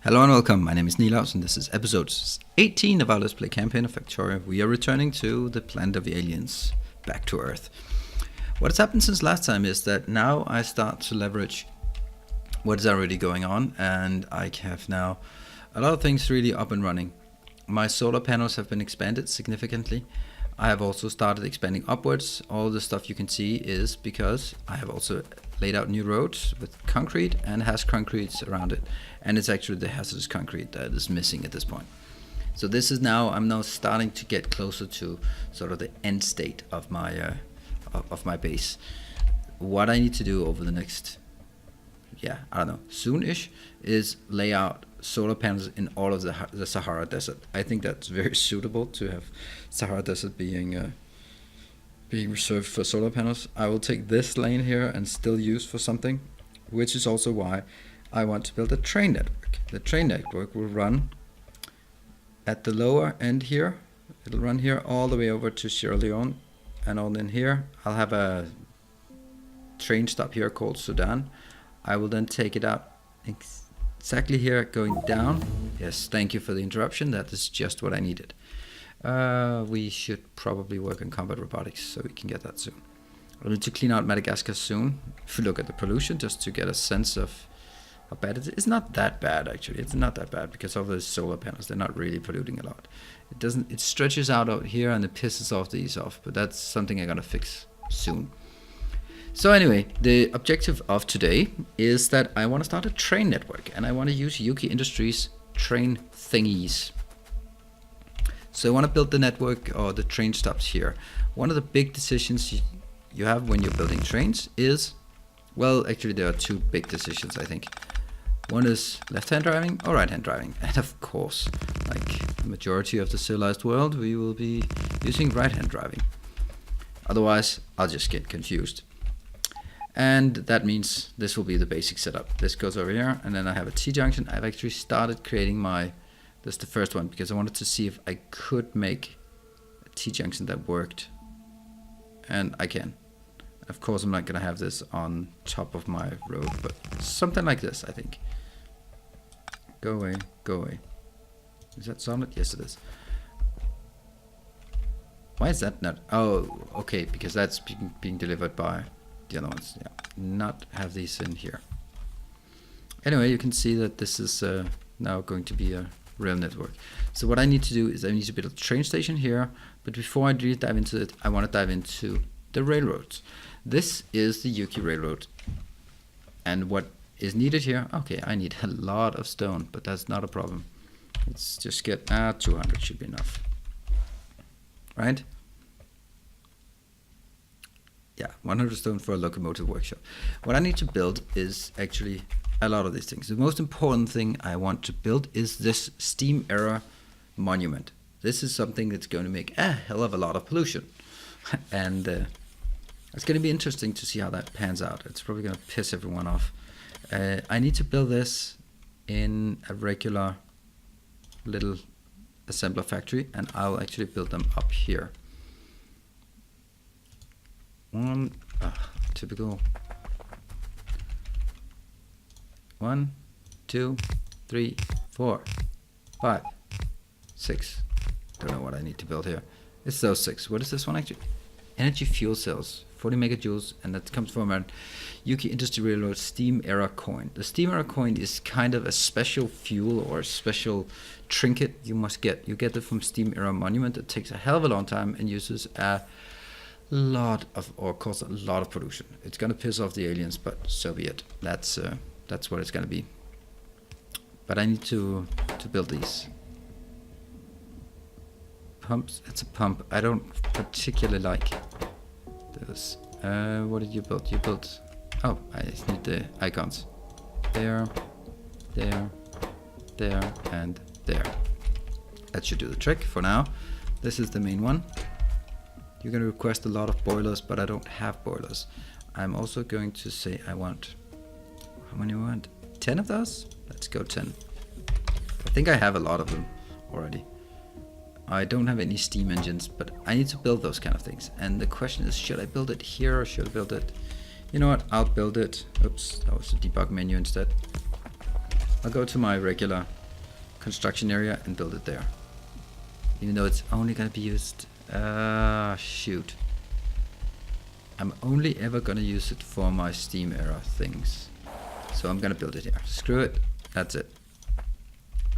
Hello and welcome, my name is Nilaus and this is episode 18 of our Let's Play campaign of Factorio. We are returning to the planet of the aliens, back to Earth. What has happened since last time is that now I start to leverage what is already going on, and I have now a lot of things really up and running. My solar panels have been expanded significantly. I have also started expanding upwards. All the stuff you can see is because I have also laid out new roads with concrete and has concretes around it. And it's actually the hazardous concrete that is missing at this point. So this is now, I'm now starting to get closer to sort of the end state of my base. What I need to do over the next, soon-ish, is lay out solar panels in all of the Sahara Desert. I think that's very suitable to have Sahara Desert being reserved for solar panels. I will take this lane here and still use for something, which is also why I want to build a train network. The train network will run at the lower end here. It'll run here all the way over to Sierra Leone, and all in here I'll have a train stop here called Sudan. I will then take it out exactly here, going down. Yes, thank you for the interruption. That is just what I needed. We should probably work on combat robotics so we can get that soon. I need to clean out Madagascar soon. If you look at the pollution, just to get a sense of how bad it is. It's not that bad actually. It's not that bad because of the solar panels. They're not really polluting a lot. It stretches out here and it pisses off these off, but that's something I'm gonna fix soon. So anyway, the objective of today is that I want to start a train network, and I want to use Yuoki Industries train thingies. So I want to build the network or the train stops here. One of the big decisions you have when you're building trains is, well, actually there are two big decisions, I think. One is left-hand driving or right-hand driving. And of course, like the majority of the civilized world, we will be using right-hand driving. Otherwise, I'll just get confused. And that means this will be the basic setup. This goes over here, and then I have a T-junction. I've actually started creating that's the first one, because I wanted to see if I could make a T-junction that worked. And I can. Of course, I'm not going to have this on top of my road, but something like this, I think. Go away, go away. Is that solid? Yes, it is. Why is that not? Oh, okay, because that's being delivered by the other ones. Yeah, not have these in here. Anyway, you can see that this is now going to be a rail network. So what I need to do is I need to build a train station here, but before I really dive into it, I want to dive into the railroads. This is the Yuoki Railroad, and what is needed here, okay, I need a lot of stone, but that's not a problem. Let's just get 200 should be enough, right? Yeah, 100 stone for a locomotive workshop. What I need to build is actually a lot of these things. The most important thing I want to build is this steam era monument. This is something that's going to make a hell of a lot of pollution. And it's going to be interesting to see how that pans out. It's probably going to piss everyone off. I need to build this in a regular little assembler factory, and I'll actually build them up here. Typical. 1, 2, 3, 4, 5, 6. Don't know what I need to build here. It's those 6. What is this one actually? Energy fuel cells, 40 megajoules, and that comes from a Yuoki Industries Railroad Steam Era coin. The Steam Era coin is kind of a special fuel or a special trinket you must get. You get it from Steam Era Monument. It takes a hell of a long time and uses a lot of, or cause a lot of pollution. It's gonna piss off the aliens, but so be it. That's what it's gonna be. But I need to build these pumps. It's a pump. I don't particularly like this. What did you build? You built. Oh, I just need the icons. There, there, there, and there. That should do the trick for now. This is the main one. You're going to request a lot of boilers, but I don't have boilers. I'm also going to say I want, how many do I want? 10 of those? Let's go 10. I think I have a lot of them already. I don't have any steam engines, but I need to build those kind of things. And the question is, should I build it here or should I build it? You know what, I'll build it. Oops, that was the debug menu instead. I'll go to my regular construction area and build it there. Even though it's only gonna be used, shoot. I'm only ever gonna use it for my steam era things. So I'm gonna build it here. Screw it, that's it.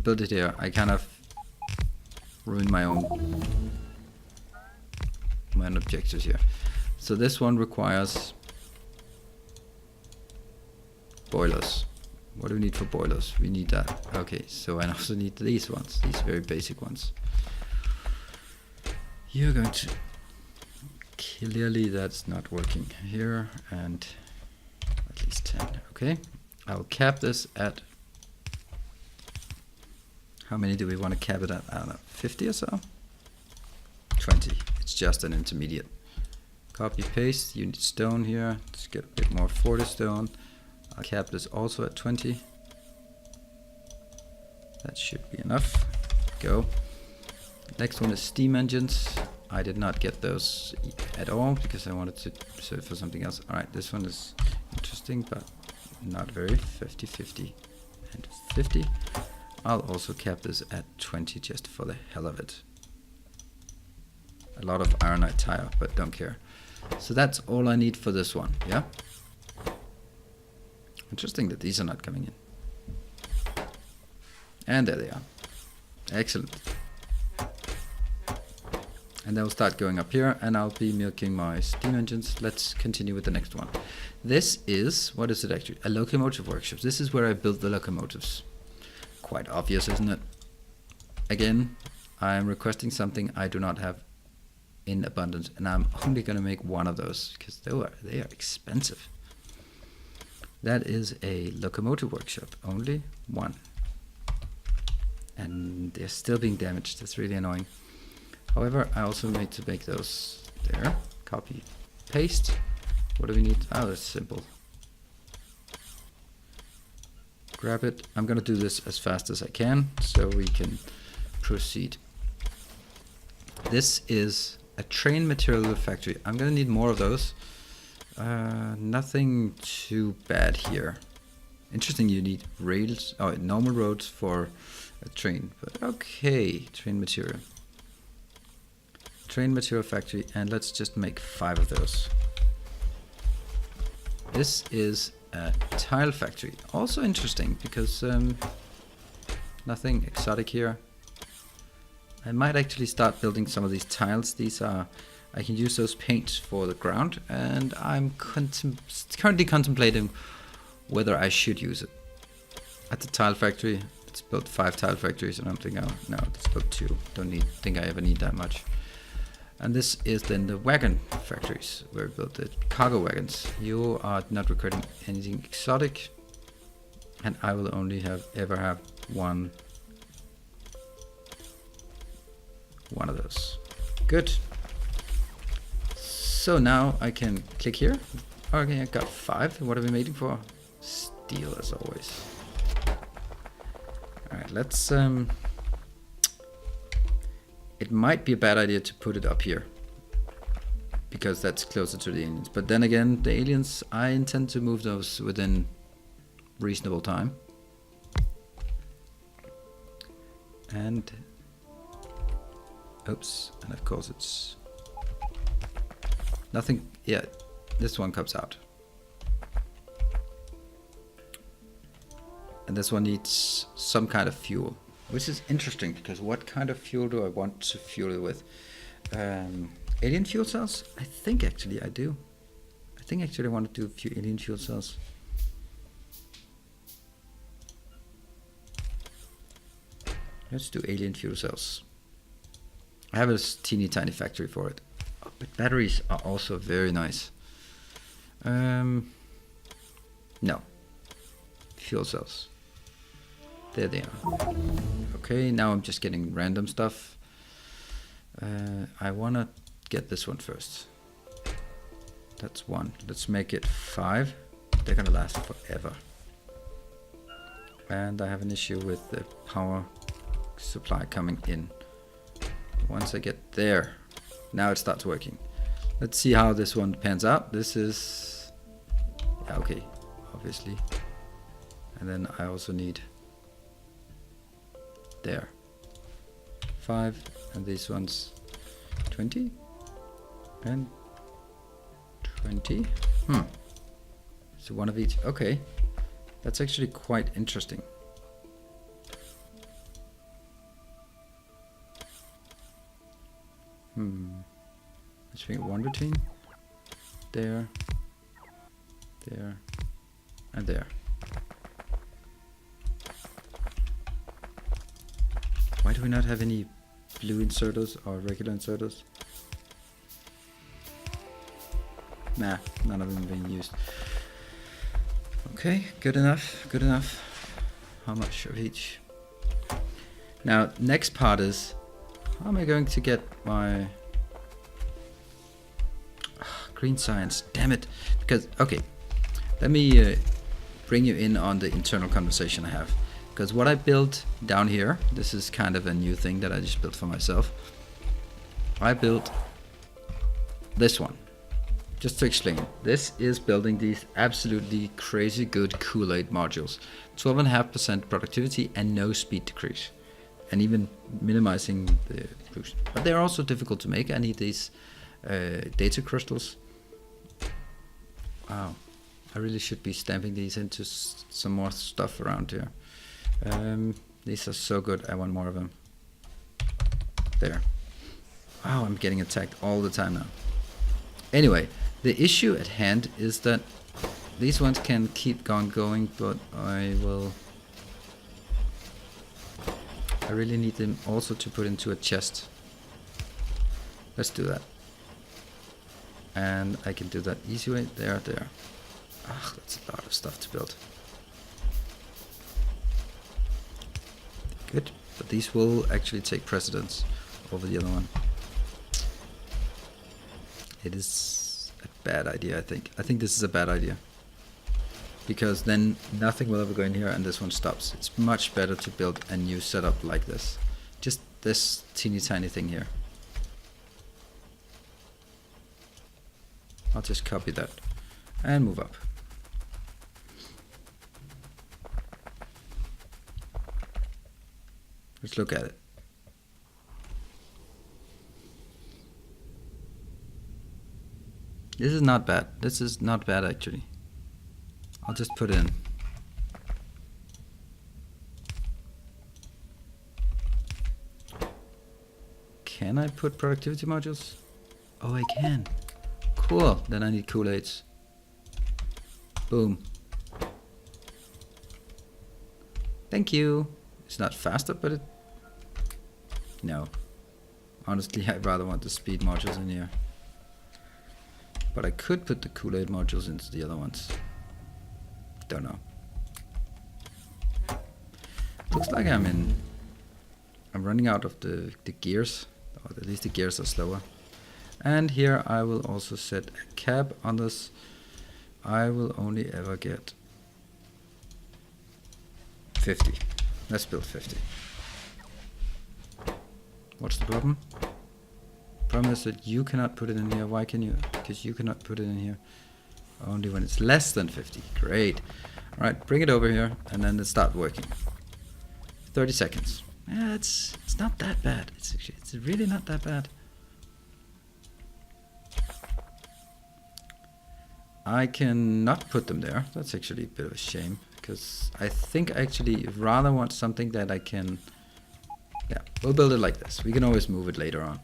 Build it here. I kind of ruined my own objectives here. So this one requires boilers. What do we need for boilers? We need that. Okay, so I also need these ones, these very basic ones. You're going to... Clearly that's not working here, and at least 10. Okay, I'll cap this at... How many do we want to cap it at? I don't know, 50 or so? 20. It's just an intermediate. Copy paste, you need stone here. Let's get a bit more for the stone. I'll cap this also at 20. That should be enough. Go. Next one is steam engines. I did not get those at all because I wanted to serve for something else. Alright, this one is interesting, but not very. 50, 50, and 50. I'll also cap this at 20 just for the hell of it. A lot of ironite tire, but don't care. So that's all I need for this one, yeah? Interesting that these are not coming in. And there they are. Excellent. And they'll start going up here, and I'll be milking my steam engines. Let's continue with the next one. This is, what is it actually? A locomotive workshop. This is where I build the locomotives. Quite obvious, isn't it? Again, I'm requesting something I do not have in abundance, and I'm only going to make one of those because they are expensive. That is a locomotive workshop, only one. And they're still being damaged. That's really annoying. However, I also need to make those there. Copy, paste. What do we need? Oh, that's simple. Grab it. I'm gonna do this as fast as I can so we can proceed. This is a train material factory. I'm gonna need more of those. Nothing too bad here. Interesting, you need rails, normal roads for a train, but okay, train material. Train material factory, and let's just make 5 of those. This is a tile factory. Also interesting because nothing exotic here. I might actually start building some of these tiles. These are, I can use those paints for the ground, and I'm currently contemplating whether I should use it. At the tile factory, let's build 5 tile factories, and I'm thinking, oh, no, let's build 2. Don't think I ever need that much. And this is then the wagon factories, where we built the cargo wagons. You are not recording anything exotic, and I will only ever have one of those. Good. So now I can click here. Okay, I got 5. What are we waiting for? Steel, as always. All right, let's. It might be a bad idea to put it up here, because that's closer to the aliens. But then again, the aliens, I intend to move those within reasonable time. And oops, and of course it's nothing. Yeah, this one comes out, and this one needs some kind of fuel, which is interesting because what kind of fuel do I want to fuel it with? Alien fuel cells? I think actually I do. I think actually I want to do a few alien fuel cells. Let's do alien fuel cells. I have a teeny tiny factory for it. Oh, but batteries are also very nice. No. Fuel cells. There they are. Okay, now I'm just getting random stuff. I want to get this one first. That's 1. Let's make it 5. They're gonna last forever. And I have an issue with the power supply coming in. Once I get there, now it starts working. Let's see how this one pans out. This is, yeah, okay, obviously. And then I also need there. 5, and these ones 20 and 20. So one of each. Okay, that's actually quite interesting. Let's make one routine. There, there, and there. Why do we not have any blue inserters or regular inserters? Nah, none of them being used. Okay, good enough, good enough. How much of each? Now, next part is, how am I going to get my green science? Damn it. Because, okay, let me bring you in on the internal conversation I have. Because what I built down here, this is kind of a new thing that I just built for myself. I built this one. Just to explain, this is building these absolutely crazy good Kool-Aid modules. 12.5% productivity and no speed decrease. And even minimizing the boost. But they're also difficult to make. I need these data crystals. Wow, I really should be stamping these into some more stuff around here. These are so good, I want more of them. There. Wow, I'm getting attacked all the time now. Anyway, the issue at hand is that these ones can keep on going, but I really need them also to put into a chest. Let's do that. And I can do that easy way. There. Ah, that's a lot of stuff to build. Good, but these will actually take precedence over the other one. It is a bad idea, I think. I think this is a bad idea. Because then nothing will ever go in here and this one stops. It's much better to build a new setup like this. Just this teeny tiny thing here. I'll just copy that and move up. Let's look at it. This is not bad. This is not bad actually. I'll just put it in. Can I put productivity modules? Oh, I can. Cool. Then I need Kool-Aids. Boom. Thank you. It's not faster, but it... No. Honestly, I'd rather want the speed modules in here. But I could put the Kool-Aid modules into the other ones. Don't know. Looks like I'm running out of the gears. Or at least the gears are slower. And here I will also set a cap on this. I will only ever get 50. Let's build 50. What's the problem? Problem is that you cannot put it in here. Why can you? Because you cannot put it in here. Only when it's less than 50. Great. Alright, bring it over here and then let's start working. 30 seconds. Yeah, it's not that bad. It's really not that bad. I cannot put them there. That's actually a bit of a shame, because I think I actually rather want something that I can... Yeah, we'll build it like this. We can always move it later on.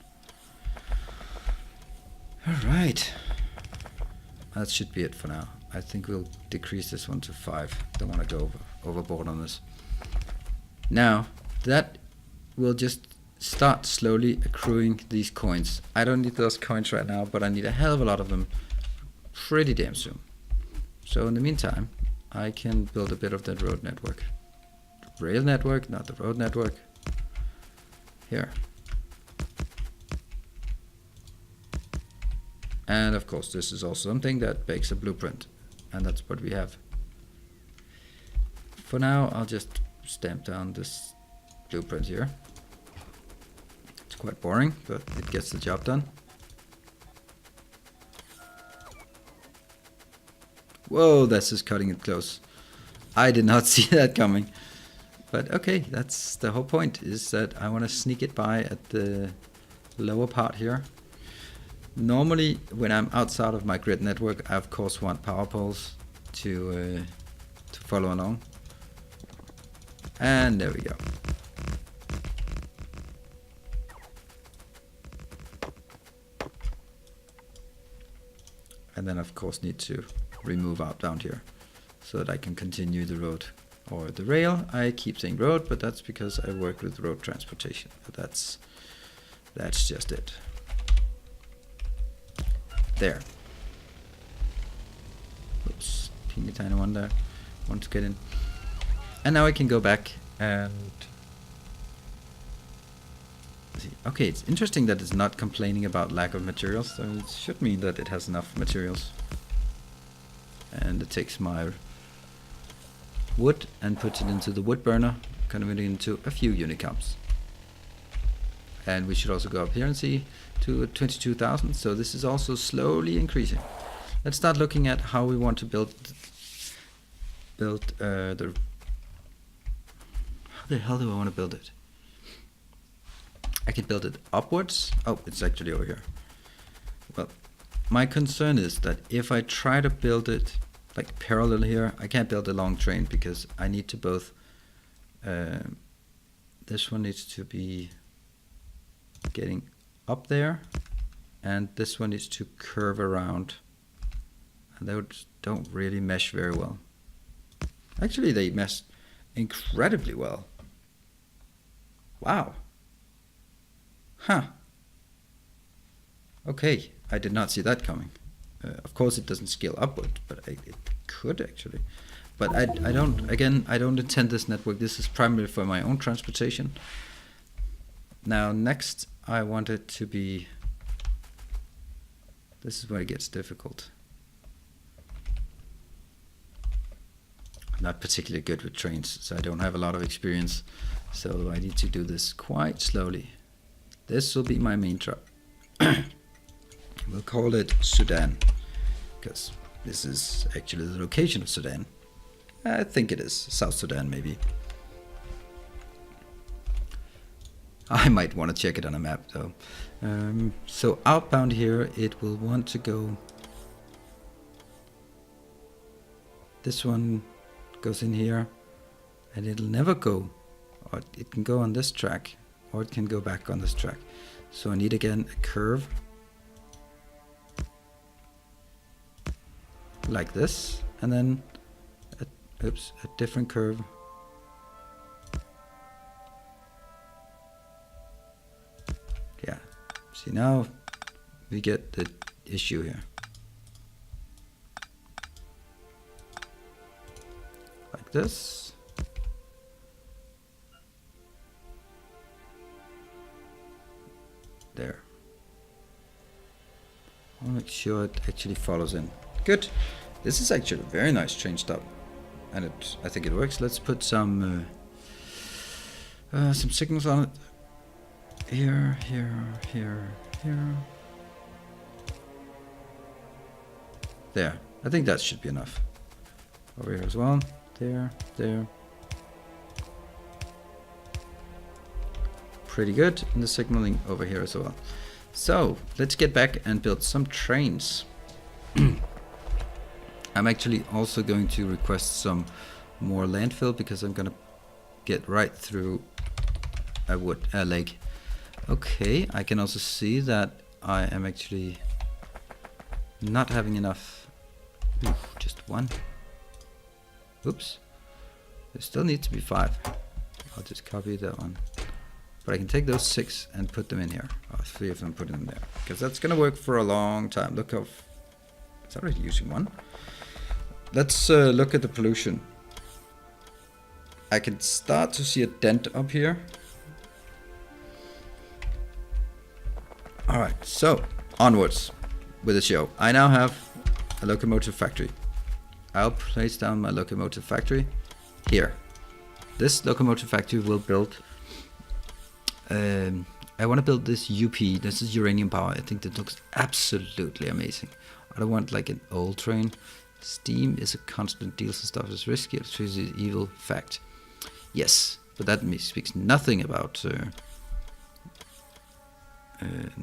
Alright. That should be it for now. I think we'll decrease this one to 5. Don't want to go overboard on this. Now, that will just start slowly accruing these coins. I don't need those coins right now, but I need a hell of a lot of them pretty damn soon. So in the meantime, I can build a bit of that road network. Rail network, not the road network. Here. And of course, this is also something that makes a blueprint. And that's what we have. For now, I'll just stamp down this blueprint here. It's quite boring, but it gets the job done. Whoa, this is cutting it close. I did not see that coming. But okay, that's the whole point, is that I want to sneak it by at the lower part here. Normally, when I'm outside of my grid network, I of course want power poles to follow along. And there we go. And then of course need to remove out down here so that I can continue the road or the rail. I keep saying road, but that's because I work with road transportation. But that's just it. There. Oops, teeny tiny one there. Want to get in. And now I can go back and see. Okay, it's interesting that it's not complaining about lack of materials, so it should mean that it has enough materials. And it takes my wood and puts it into the wood burner, converting it into a few unicamps. And we should also go up here and see to 22,000. So this is also slowly increasing. Let's start looking at how we want to build the. How the hell do I want to build it? I could build it upwards. Oh, it's actually over here. Well, my concern is that if I try to build it like parallel here, I can't build a long train because I need to both. This one needs to be getting up there, and this one needs to curve around, and they don't really mesh very well. Actually, they mesh incredibly well. Wow. Huh. Okay, I did not see that coming. Of course, it doesn't scale upward, but it could actually. But I don't. Again, I don't intend this network. This is primarily for my own transportation. Now, next, I want it to be. This is where it gets difficult. I'm not particularly good with trains, so I don't have a lot of experience. So I need to do this quite slowly. This will be my main truck. We'll call it Sudan, because this is actually the location of Sudan. I think it is South Sudan, maybe. I might want to check it on a map though. So outbound here, it will want to go. This one goes in here, and it'll never go. Or it can go on this track, or it can go back on this track. So I need again a curve like this, and then a different curve. Yeah, see, now we get the issue here. Like this. There. I'll make sure it actually follows in. Good. This is actually a very nice train stop, and I think it works. Let's put some signals on it. Here, here, here, here. There. I think that should be enough. Over here as well. There, there. Pretty good. And the signaling over here as well. So let's get back and build some trains. I'm actually also going to request some more landfill because I'm gonna get right through a lake. Okay, I can also see that I am actually not having enough. Oof, just one. Oops. There still needs to be 5. I'll just copy that one. But I can take those 6 and put them in here. Or 3 of them, put them there. Because that's going to work for a long time. Look how... It's already using 1. Let's look at the pollution. I can start to see a dent up here. Alright, so onwards with the show. I now have a locomotive factory. I'll place down my locomotive factory here. This locomotive factory will build. I want to build this UP. This is uranium power. I think that looks absolutely amazing. I don't want like an old train. Steam is a constant deal, so stuff is risky. Electricity is evil. Fact. Yes, but that speaks nothing about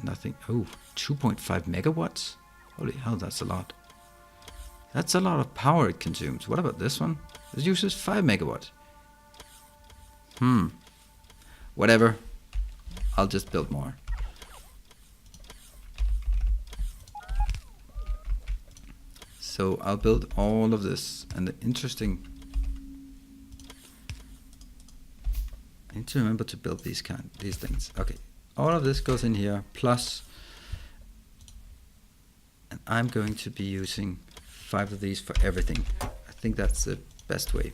nothing. Oh, 2.5 megawatts. Holy hell, that's a lot. That's a lot of power it consumes. What about this one? It uses 5 megawatts. Whatever. I'll just build more. So I'll build all of this. And the interesting... I need to remember to build these things. Okay. All of this goes in here. Plus... And I'm going to be using 5 of these for everything. I think that's the best way.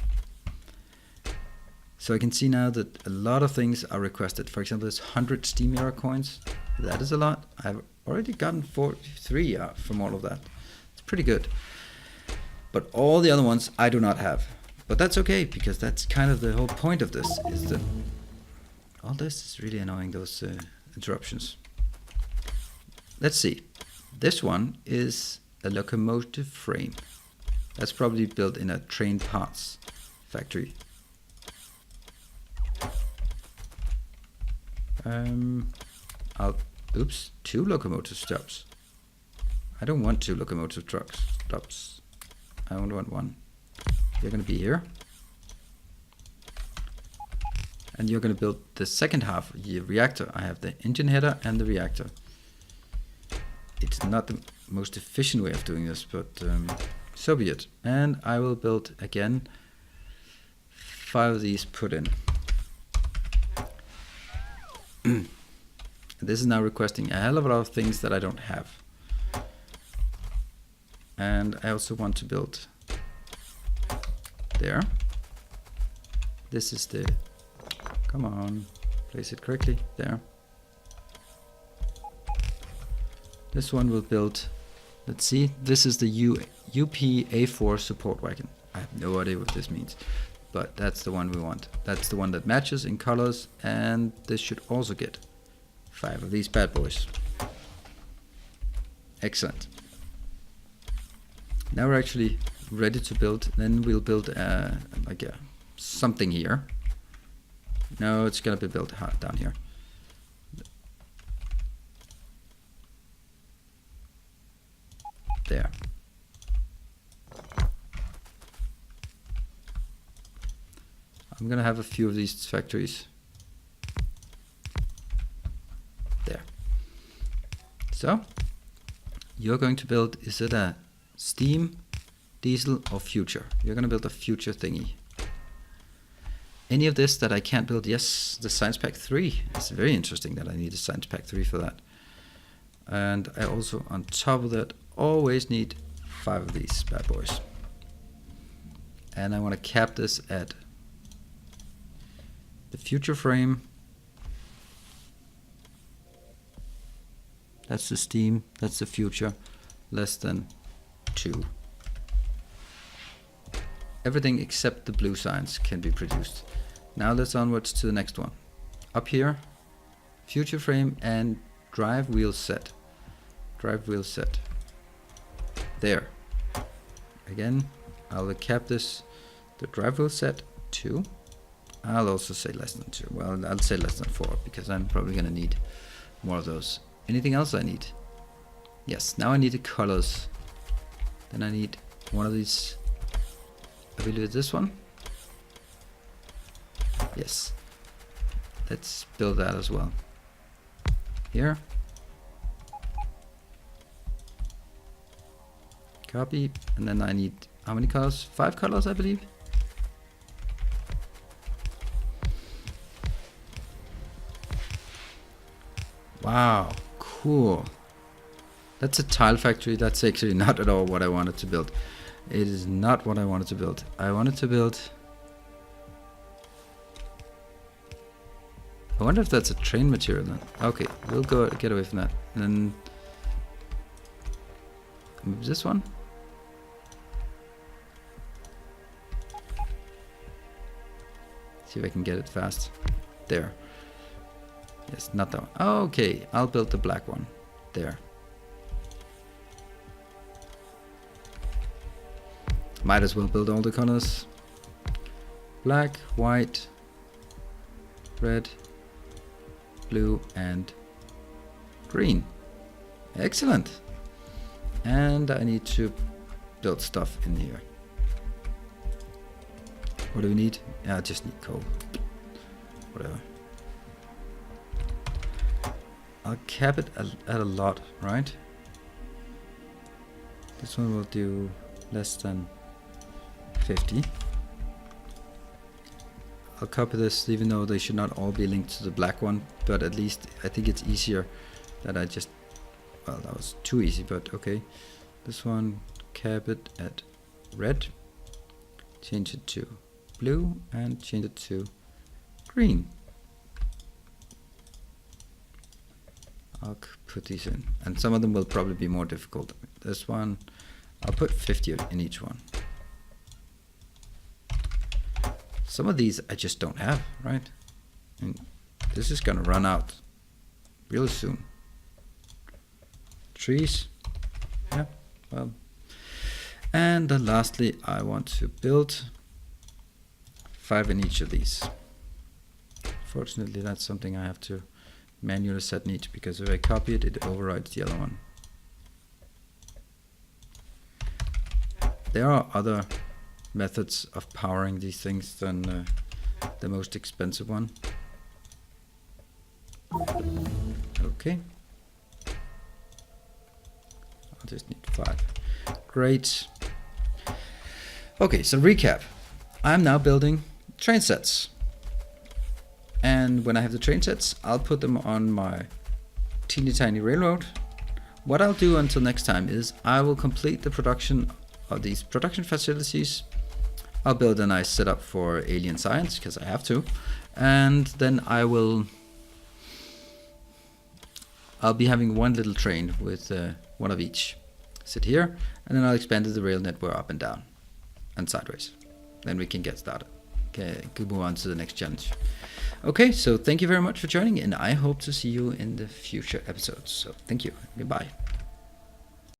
So I can see now that a lot of things are requested. For example, there's 100 steam era coins. That is a lot. I've already gotten 43 from all of that. It's pretty good. But all the other ones I do not have. But that's okay, because that's kind of the whole point of this. Is that all this is really annoying, those interruptions. Let's see. This one is a locomotive frame. That's probably built in a train parts factory. Oops, 2 locomotive stops. I don't want 2 locomotive stops. I only want 1. You're going to be here. And you're going to build the second half of the reactor. I have the engine header and the reactor. It's not the most efficient way of doing this, but so be it. And I will build again 5 of these put in. This is now requesting a hell of a lot of things that I don't have. And I also want to build there. This is the, come on, place it correctly, there. This one will build, let's see, this is the UP-A4 support wagon. I have no idea what this means, but that's the one we want. That's the one that matches in colors, and this should also get 5 of these bad boys. Excellent. Now we're actually ready to build. Then we'll build like a something here. No, it's gonna be built down here. There. I'm gonna have a few of these factories. There. So, you're going to build, is it a steam, diesel, or future? You're gonna build a future thingy. Any of this that I can't build? Yes, the Science Pack 3. It's very interesting that I need a Science Pack 3 for that. And I also, on top of that, always need 5 of these bad boys. And I want to cap this at the future frame. That's the steam, that's the future, less than 2. Everything except the blue signs can be produced. Now let's onwards to the next one. Up here, future frame and drive wheel set. Drive wheel set. There. Again, I'll cap this, the drive wheel set 2. I'll also say less than 2. Well, I'll say less than 4 because I'm probably going to need more of those. Anything else I need? Yes, now I need the colors. Then I need one of these. I believe it's this one. Yes. Let's build that as well. Here. Copy. And then I need how many colors? 5 colors, I believe. Wow, cool. That's a tile factory. That's actually not at all what I wanted to build. It is not what I wanted to build. I wanted to build... I wonder if that's a train material then. Okay, we'll go get away from that. And then... move this one. See if I can get it fast. There. Yes, not that one. Okay, I'll build the black one. There. Might as well build all the colors. Black, white, red, blue, and green. Excellent. And I need to build stuff in here. What do we need? Yeah, I just need coal. Whatever. I'll cap it at a lot, right? This one will do less than 50. I'll copy this, even though they should not all be linked to the black one, but at least I think it's easier that I just, well, that was too easy, but okay. This one, cap it at red, change it to blue, and change it to green. I'll put these in, and some of them will probably be more difficult. This one, I'll put 50 in each one. Some of these I just don't have, right? And this is gonna run out really soon. Trees, yeah, well. And then lastly, I want to build 5 in each of these. Fortunately, that's something I have to manually set in each, because if I copy it, it overrides the other one. There are other methods of powering these things than the most expensive one. Okay. I'll just need 5. Great. Okay, so recap. I'm now building train sets. And when I have the train sets, I'll put them on my teeny tiny railroad. What I'll do until next time is I will complete the production of these production facilities. I'll build a nice setup for alien science, because I have to. And then I'll be having one little train with one of each. Sit here, and then I'll expand the rail network up and down and sideways. Then we can get started. Okay, could move on to the next challenge. Okay, so thank you very much for joining, and I hope to see you in the future episodes. So thank you. Goodbye.